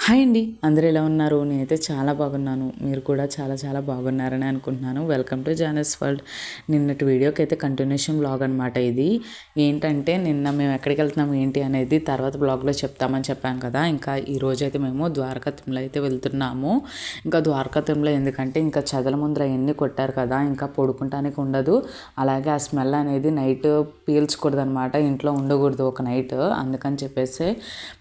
Hi అండి, అందరూ ఎలా ఉన్నారు? నేనైతే చాలా బాగున్నాను. మీరు కూడా చాలా చాలా బాగున్నారని అనుకుంటున్నాను. వెల్కమ్ టు జానస్ వరల్డ్. నిన్నటి వీడియోకి అయితే కంటిన్యూషన్ బ్లాగ్ అనమాట. ఇది ఏంటంటే నిన్న మేము ఎక్కడికి వెళ్తున్నాం ఏంటి అనేది తర్వాత బ్లాగ్లో చెప్తామని చెప్పాం కదా. ఇంకా ఈరోజు అయితే మేము ద్వారకా తిరుమల అయితే వెళ్తున్నాము. ఇంకా ద్వారకా తిరుమల ఎందుకంటే ఇంకా చదల ముందర అవన్నీ కొట్టారు కదా, ఇంకా పడుకుంటానికి ఉండదు. అలాగే ఆ స్మెల్ అనేది నైట్ పీల్చకూడదు అనమాట, ఇంట్లో ఉండకూడదు ఒక నైట్. అందుకని చెప్పేసి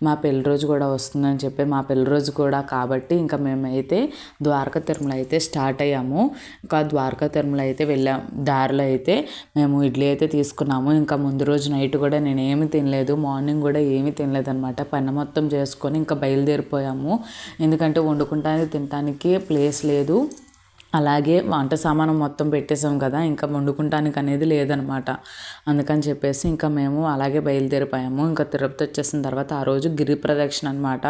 మా పెళ్లి రోజు కూడా వస్తుందని చెప్పి మా పెళ్లి రోజు కూడా కాబట్టి ఇంకా మేమైతే ద్వారకా తిరుమల అయితే స్టార్ట్ అయ్యాము. ఇంకా ద్వారకా తిరుమల అయితే వెళ్ళాం. దారిలో అయితే మేము ఇడ్లీ అయితే తీసుకున్నాము. ఇంకా ముందు రోజు నైట్ కూడా నేను ఏమీ తినలేదు, మార్నింగ్ కూడా ఏమీ తినలేదు అనమాట. పని మొత్తం చేసుకొని ఇంకా బయలుదేరిపోయాము. ఎందుకంటే వండుకుంటానికి తినడానికి ప్లేస్ లేదు, అలాగే వంట సామాను మొత్తం పెట్టేసాం కదా, ఇంకా వండుకుంటానికి అనేది లేదనమాట. అందుకని చెప్పేసి ఇంకా మేము అలాగే బయలుదేరిపోయాము. ఇంకా తిరుపతి వచ్చేసిన తర్వాత ఆ రోజు గిరి ప్రదక్షిణ అనమాట.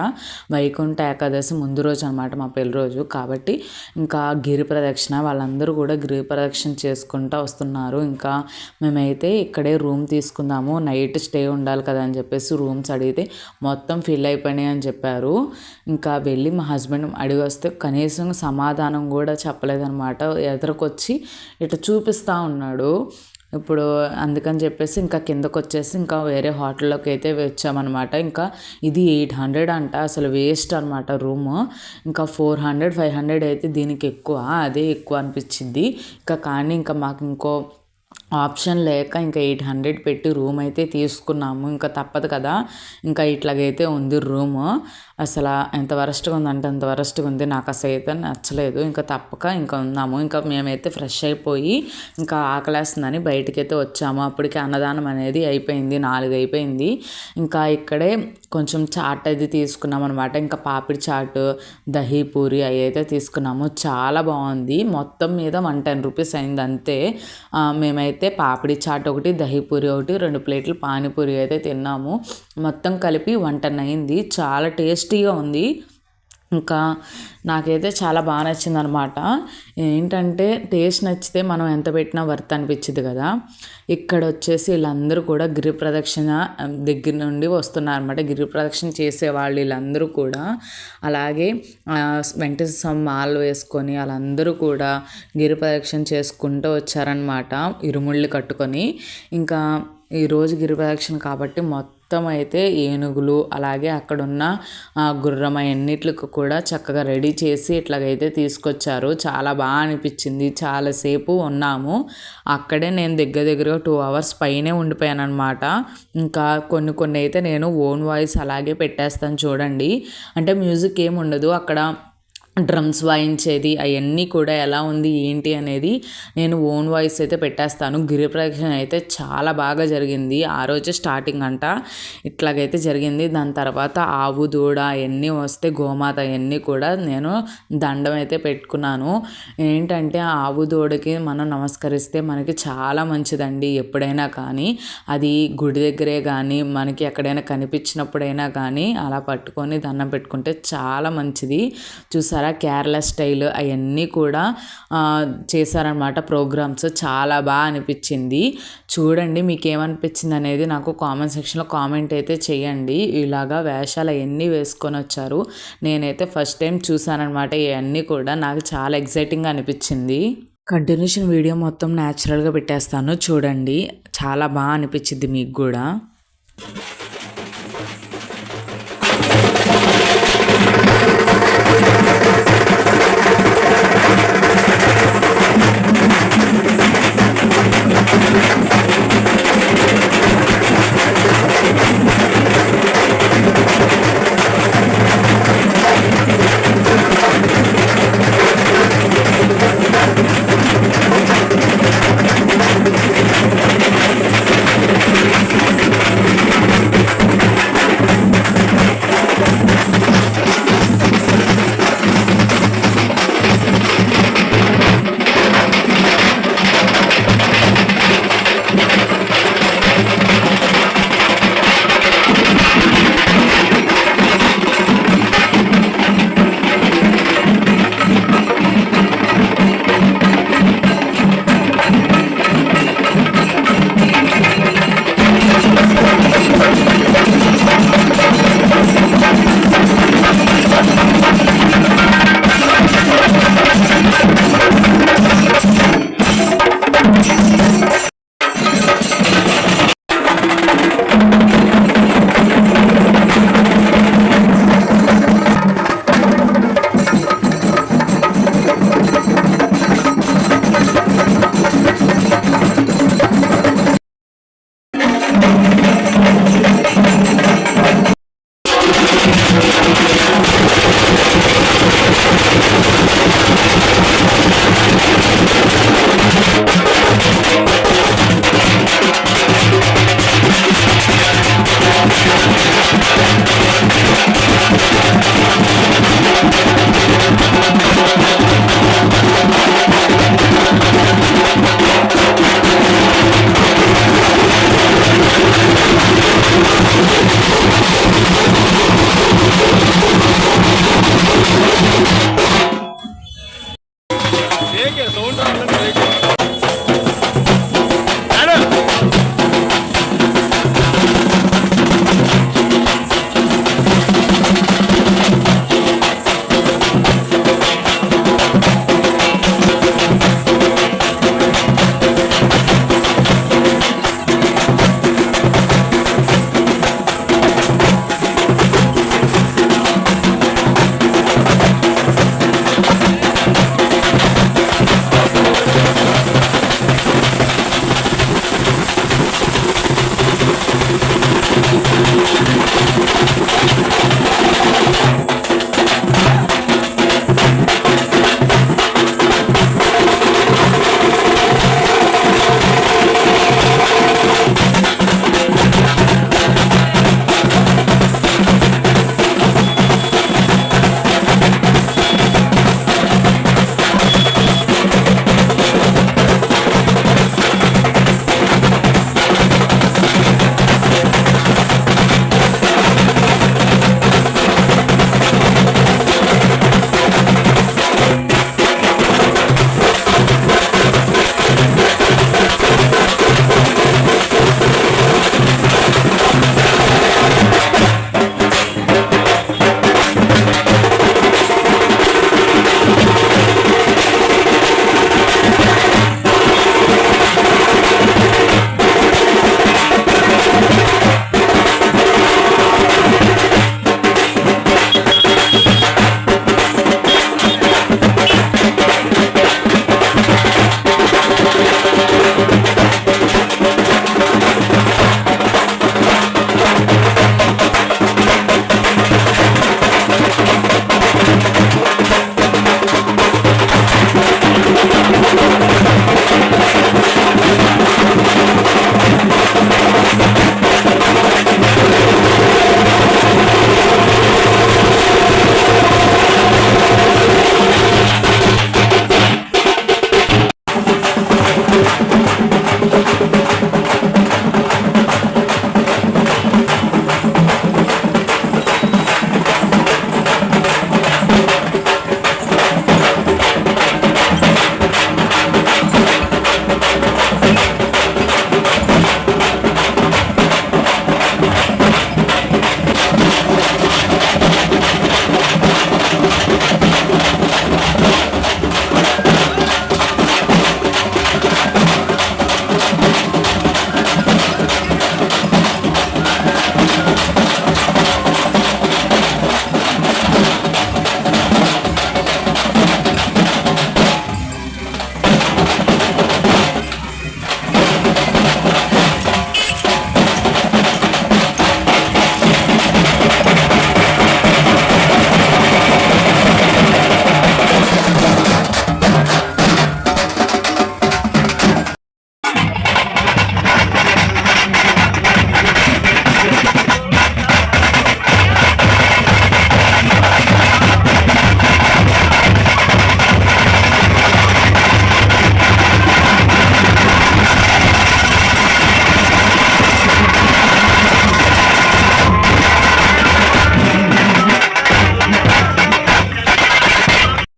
వైకుంఠ ఏకాదశి ముందు రోజు అనమాట మా పెళ్లి రోజు కాబట్టి ఇంకా గిరి ప్రదక్షిణ వాళ్ళందరూ కూడా గిరి ప్రదక్షిణ చేసుకుంటూ వస్తున్నారు. ఇంకా మేమైతే ఇక్కడే రూమ్ తీసుకుందాము, నైట్ స్టే ఉండాలి కదా అని చెప్పేసి రూమ్స్ అడిగితే మొత్తం ఫిల్ అయిపోయినాయి అని చెప్పారు. ఇంకా వెళ్ళి మా హస్బెండ్ అడిగి వస్తే కనీసం సమాధానం కూడా చెప్పలేదన్నమాట. ఎదురుకొచ్చి ఇట్లా చూపిస్తూ ఉన్నాడు. ఇప్పుడు అందుకని చెప్పేసి ఇంకా కిందకు వచ్చేసి ఇంకా వేరే హోటల్లోకి అయితే వచ్చామన్నమాట. ఇంకా ఇది 800 అంట, అసలు వేస్ట్ అనమాట రూమ్. ఇంకా 400 500 అయితే దీనికి ఎక్కువ, అదే ఎక్కువ అనిపించింది. ఇంకా కానీ ఇంకా మాకు ఇంకో ఆప్షన్ లేక ఇంకా 800 పెట్టి రూమ్ అయితే తీసుకున్నాము. ఇంకా తప్పదు కదా, ఇంకా ఇట్లాగైతే ఉంది రూము. అసలు ఎంత వరస్ట్గా ఉందంటే అంత వరస్ట్గా ఉంది. నాకు అసలు అయితే నచ్చలేదు. ఇంకా తప్పక ఇంకా ఉన్నాము. ఇంకా మేమైతే ఫ్రెష్ అయిపోయి ఇంకా ఆకలేస్తుందని బయటకైతే వచ్చాము. అప్పటికి అన్నదానం అనేది అయిపోయింది, 4 అయిపోయింది. ఇంకా ఇక్కడే కొంచెం చాట్ అది తీసుకున్నాం అనమాట. ఇంకా పాపిడి చాట్, దహీ పూరి అవి అయితే తీసుకున్నాము. చాలా బాగుంది. మొత్తం మీద 110 రూపీస్ అయింది అంతే. మేమైతే పాపిడి చాట్ ఒకటి, దహీపూరి ఒకటి, 2 ప్లేట్లు పానీపూరి అయితే తిన్నాము. మొత్తం కలిపి 110 అయింది. చాలా టేస్టీగా ఉంది. ఇంకా నాకైతే చాలా బాగా నచ్చింది అనమాట. ఏంటంటే టేస్ట్ నచ్చితే మనం ఎంత పెట్టినా వర్త్ అనిపించింది కదా. ఇక్కడ వచ్చేసి వీళ్ళందరూ కూడా గిరి ప్రదక్షిణ దగ్గర నుండి వస్తున్నారు అనమాట. గిరి ప్రదక్షిణ చేసేవాళ్ళు వీళ్ళందరూ కూడా. అలాగే వెంకటేశ్వర స్వామి మాల వేసుకొని వాళ్ళందరూ కూడా గిరి ప్రదక్షిణ చేసుకుంటూ వచ్చారనమాట, ఇరుముళ్ళు కట్టుకొని. ఇంకా ఈరోజు గిరి ప్రదక్షిణ కాబట్టి మొత్తం అయితే ఏనుగులు అలాగే అక్కడున్న గుర్రం అన్నిటికి కూడా చక్కగా రెడీ చేసి ఇట్లాగైతే తీసుకొచ్చారు. చాలా బాగా అనిపించింది. చాలాసేపు ఉన్నాము అక్కడే. నేను దగ్గరగా 2 hours పైనే ఉండిపోయాను అనమాట. ఇంకా కొన్ని అయితే నేను ఓన్ వాయిస్ అలాగే పెట్టేస్తాను చూడండి. అంటే మ్యూజిక్ ఏమి ఉండదు అక్కడ, డ్రమ్స్ వాయించేది అవన్నీ కూడా ఎలా ఉంది ఏంటి అనేది నేను ఓన్ వాయిస్ అయితే పెట్టేస్తాను. గిరి ప్రదక్షిణ అయితే చాలా బాగా జరిగింది. ఆ రోజే స్టార్టింగ్ అంట, ఇట్లాగైతే జరిగింది. దాని తర్వాత ఆవు దూడ అవన్నీ వస్తే గోమాత అవన్నీ కూడా నేను దండం అయితే పెట్టుకున్నాను. ఏంటంటే ఆవు దూడకి మనం నమస్కరిస్తే మనకి చాలా మంచిదండి. ఎప్పుడైనా కానీ అది గుడి దగ్గరే కానీ మనకి ఎక్కడైనా కనిపించినప్పుడైనా కానీ అలా పట్టుకొని దండం పెట్టుకుంటే చాలా మంచిది. చూసారా, కేరళ స్టైల్ అవన్నీ కూడా చేశారనమాట ప్రోగ్రామ్స్. చాలా బాగా అనిపించింది. చూడండి మీకు ఏమనిపించింది అనేది నాకు కామెంట్ సెక్షన్లో కామెంట్ అయితే చేయండి. ఇలాగా వేషాలు అవన్నీ వేసుకొని వచ్చారు. నేనైతే ఫస్ట్ టైం చూసానమాట. ఇవన్నీ కూడా నాకు చాలా ఎగ్జైటింగ్గా అనిపించింది. కంటిన్యూషన్ వీడియో మొత్తం న్యాచురల్గా పెట్టేస్తాను చూడండి, చాలా బాగా అనిపించింది మీకు కూడా.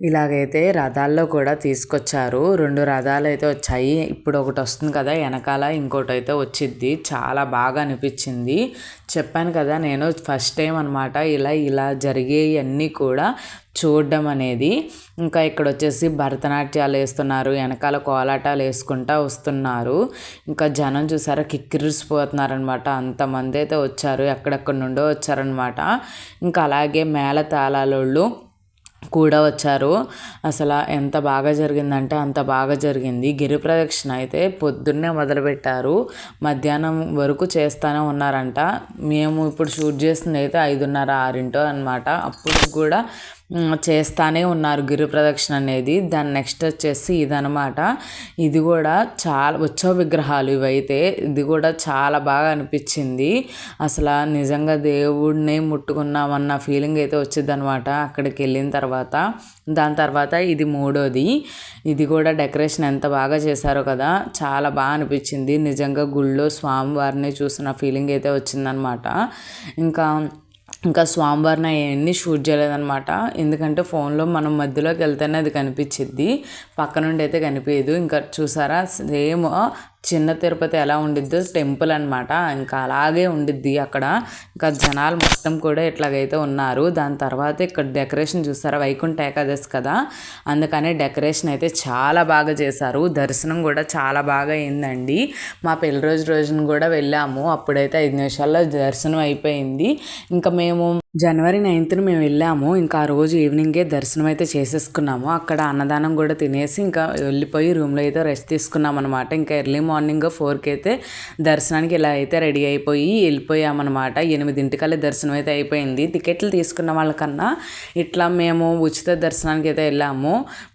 ఇలాగైతే రథాల్లో కూడా తీసుకొచ్చారు. 2 రథాలు అయితే వచ్చాయి. ఇప్పుడు ఒకటి వస్తుంది కదా వెనకాల, ఇంకోటి అయితే వచ్చిద్ది. చాలా బాగా అనిపించింది. చెప్పాను కదా నేను ఫస్ట్ టైం అనమాట ఇలా జరిగేవన్నీ కూడా చూడడం అనేది. ఇంకా ఇక్కడ వచ్చేసి భరతనాట్యాలు వేస్తున్నారు, వెనకాల కోలాటాలు వేసుకుంటా వస్తున్నారు. ఇంకా జనం చూసారా కిక్కిరిసిపోతున్నారనమాట. అంతమంది అయితే వచ్చారు, ఎక్కడెక్కడి నుండో వచ్చారనమాట. ఇంకా అలాగే మేళ తాళాలోళ్ళు కూడా వచ్చారు. అసలు ఎంత బాగా జరిగిందంటే అంత బాగా జరిగింది. గిరి ప్రదక్షిణ అయితే పొద్దున్నే మొదలుపెట్టారు, మధ్యాహ్నం వరకు చేస్తూనే ఉన్నారంట. మేము ఇప్పుడు షూట్ చేస్తుంది అయితే 5:30, 6 అనమాట. అప్పుడు కూడా చేస్తూనే ఉన్నారు గిరి ప్రదక్షిణ అనేది. దాని నెక్స్ట్ వచ్చేసి ఇదనమాట. ఇది కూడా చాలా ఉత్సవ విగ్రహాలు ఇవైతే. ఇది కూడా చాలా బాగా అనిపించింది. అసలు నిజంగా దేవుడిని ముట్టుకున్నామన్న ఫీలింగ్ అయితే వచ్చింది అనమాట అక్కడికి వెళ్ళిన తర్వాత. దాని తర్వాత ఇది 3వది. ఇది కూడా డెకరేషన్ ఎంత బాగా చేశారో కదా, చాలా బాగా అనిపించింది. నిజంగా గుళ్ళో స్వామివారిని చూసిన ఫీలింగ్ అయితే వచ్చిందనమాట. ఇంకా ఇంకా స్వామివారిని అవన్నీ షూట్ చేయలేదన్నమాట. ఎందుకంటే ఫోన్లో మనం మధ్యలోకి వెళ్తేనే అది కనిపించిద్ది, పక్క నుండి అయితే కనిపించదు. ఇంకా చూసారా సేమ్ చిన్న తిరుపతి ఎలా ఉండిద్దో టెంపుల్ అనమాట, ఇంకా అలాగే ఉండిద్ది అక్కడ. ఇంకా జనాలు మొత్తం కూడా ఇట్లాగైతే ఉన్నారు. దాని తర్వాత ఇక్కడ డెకరేషన్ చూస్తారా, వైకుంఠ ఏకాదశి కదా, అందుకని డెకరేషన్ అయితే చాలా బాగా చేశారు. దర్శనం కూడా చాలా బాగా అయిందండి. మా పెళ్లి రోజున కూడా వెళ్ళాము, అప్పుడైతే 5 నిమిషాల్లో దర్శనం అయిపోయింది. ఇంకా మేము జనవరి 9th మేము వెళ్ళాము. ఇంకా ఆ రోజు ఈవినింగే దర్శనం అయితే చేసేసుకున్నాము. అక్కడ అన్నదానం కూడా తినేసి ఇంకా వెళ్ళిపోయి రూమ్లో అయితే రెస్ట్ తీసుకున్నాం అనమాట. ఇంకా ఎర్లీ మార్నింగ్ 4కి అయితే దర్శనానికి ఇలా అయితే రెడీ అయిపోయి వెళ్ళిపోయామన్నమాట. 8ంటికల్లా దర్శనం అయితే అయిపోయింది. టికెట్లు తీసుకున్న వాళ్ళకన్నా ఇట్లా మేము ఉచిత దర్శనానికి అయితే వెళ్ళాము.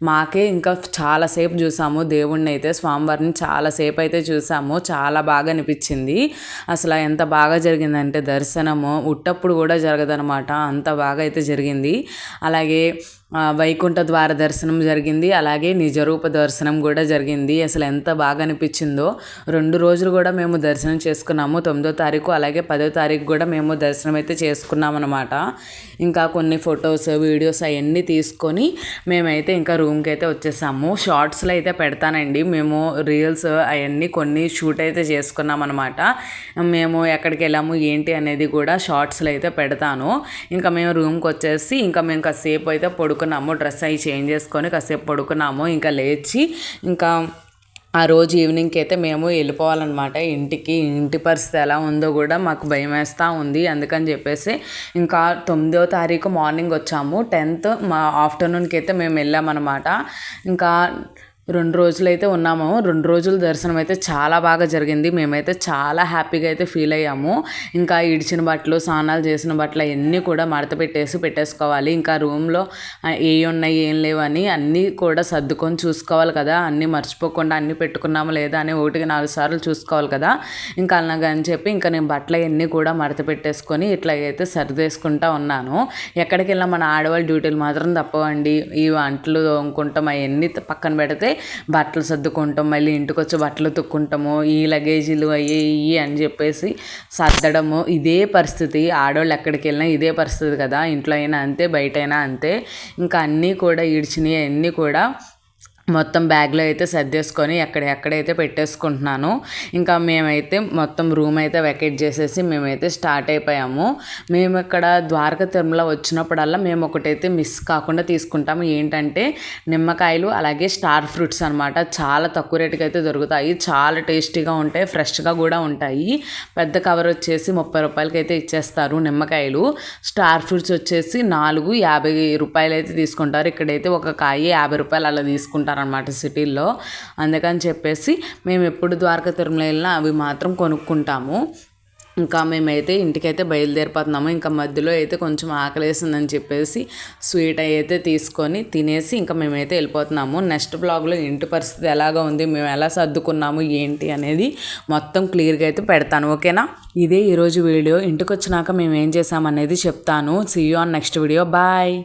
మాకే ఇంకా చాలాసేపు చూసాము దేవుణ్ణి అయితే, స్వామివారిని చాలాసేపు అయితే చూసాము. చాలా బాగా అనిపించింది. అసలు ఎంత బాగా జరిగిందంటే దర్శనము ఉట్టప్పుడు కూడా జరగదనమాట, అంత బాగా అయితే జరిగింది. అలాగే వైకుంఠ ద్వార దర్శనం జరిగింది, అలాగే నిజరూప దర్శనం కూడా జరిగింది. అసలు ఎంత బాగా అనిపించిందో. 2 రోజులు కూడా మేము దర్శనం చేసుకున్నాము. 9వ తారీఖు అలాగే 10వ తారీఖు కూడా మేము దర్శనం అయితే చేసుకున్నాం అనమాట. ఇంకా కొన్ని ఫొటోస్ వీడియోస్ అవన్నీ తీసుకొని మేమైతే ఇంకా రూమ్కి అయితే వచ్చేసాము. షార్ట్స్లో అయితే పెడతానండి, మేము రీల్స్ అవన్నీ కొన్ని షూట్ అయితే చేసుకున్నాం అనమాట. మేము ఎక్కడికి వెళ్ళాము ఏంటి అనేది కూడా షార్ట్స్లో అయితే పెడతాను. ఇంకా మేము రూమ్కి వచ్చేసి ఇంకా మేము కాసేపు అయితే పడుకున్నాము. డ్రెస్ అవి చేంజ్ చేసుకొని కాసేపు పడుకున్నాము. ఇంకా లేచి ఇంకా ఆ రోజు ఈవినింగ్కి అయితే మేము వెళ్ళిపోవాలన్నమాట ఇంటికి. ఇంటి పరిస్థితి ఎలా ఉందో కూడా మాకు భయం వేస్తూ ఉంది. అందుకని చెప్పేసి ఇంకా 9వ తారీఖు మార్నింగ్ వచ్చాము. 10th మా ఆఫ్టర్నూన్కి అయితే మేము వెళ్ళామన్నమాట. ఇంకా 2 రోజులు అయితే ఉన్నాము. 2 రోజుల దర్శనం అయితే చాలా బాగా జరిగింది. మేమైతే చాలా హ్యాపీగా అయితే ఫీల్ అయ్యాము. ఇంకా ఇడిచిన బట్టలు, స్నానాలు చేసిన బట్టలు అవన్నీ కూడా మడత పెట్టేసుకోవాలి. ఇంకా రూమ్లో ఏ ఉన్నాయి ఏం లేవని అన్నీ కూడా సర్దుకొని చూసుకోవాలి కదా, అన్నీ మర్చిపోకుండా అన్నీ పెట్టుకున్నాము లేదా అని 1కి 4 సార్లు చూసుకోవాలి కదా. ఇంకా అలాగని చెప్పి ఇంకా నేను బట్టలు అవన్నీ కూడా మడత పెట్టేసుకొని ఇట్లాగైతే సర్దేసుకుంటా ఉన్నాను. ఎక్కడికి వెళ్ళినా మన ఆడవాళ్ళ డ్యూటీలు మాత్రం తప్పవండి. ఈ వంటలు తోముకుంటాం అవన్నీ పక్కన పెడితే బట్టలు సర్దుకుంటాం, మళ్ళీ ఇంటికి వచ్చి బట్టలు తుక్కుంటాము, ఈ లగేజీలు అయ్యి ఇవి అని చెప్పేసి సర్దడము. ఇదే పరిస్థితి, ఆడవాళ్ళు ఎక్కడికి వెళ్ళినా ఇదే పరిస్థితి కదా, ఇంట్లో అయినా అంతే బయట అయినా అంతే. ఇంకా అన్నీ కూడా ఇడిచినవి అన్నీ కూడా మొత్తం బ్యాగ్లో అయితే సర్దేసుకొని ఎక్కడైతే పెట్టేసుకుంటున్నాను. ఇంకా మేమైతే మొత్తం రూమ్ అయితే వెకేట్ చేసేసి మేమైతే స్టార్ట్ అయిపోయాము. మేము ఇక్కడ ద్వారకా తిరుమల వచ్చినప్పుడల్లా మేము ఒకటైతే మిస్ కాకుండా తీసుకుంటాము. ఏంటంటే నిమ్మకాయలు అలాగే స్టార్ ఫ్రూట్స్ అనమాట. చాలా తక్కువ రేటుకి అయితే దొరుకుతాయి, చాలా టేస్టీగా ఉంటాయి, ఫ్రెష్గా కూడా ఉంటాయి. పెద్ద కవర్ వచ్చేసి 30 రూపాయలకి అయితే ఇచ్చేస్తారు నిమ్మకాయలు. స్టార్ ఫ్రూట్స్ వచ్చేసి 4 50 రూపాయలు అయితే తీసుకుంటారు. ఇక్కడైతే ఒక కాయ 50 రూపాయలు అలా తీసుకుంటారు అనమాట సిటీల్లో. అందుకని చెప్పేసి మేము ఎప్పుడు ద్వారకా తిరుమల వెళ్ళినా అవి మాత్రం కొనుక్కుంటాము. ఇంకా మేమైతే ఇంటికైతే బయలుదేరిపోతున్నాము. ఇంకా మధ్యలో అయితే కొంచెం ఆకలేసిందని చెప్పేసి స్వీట్ అయితే తీసుకొని తినేసి ఇంకా మేమైతే వెళ్ళిపోతున్నాము. నెక్స్ట్ బ్లాగ్లో ఇంటి పరిస్థితి ఎలాగా ఉంది, మేము ఎలా సర్దుకున్నాము ఏంటి అనేది మొత్తం క్లియర్గా అయితే పెడతాను. ఓకేనా? ఇదే ఈరోజు వీడియో. ఇంటికి వచ్చినాక మేము ఏం చేసామనేది చెప్తాను. See you on next video. Bye.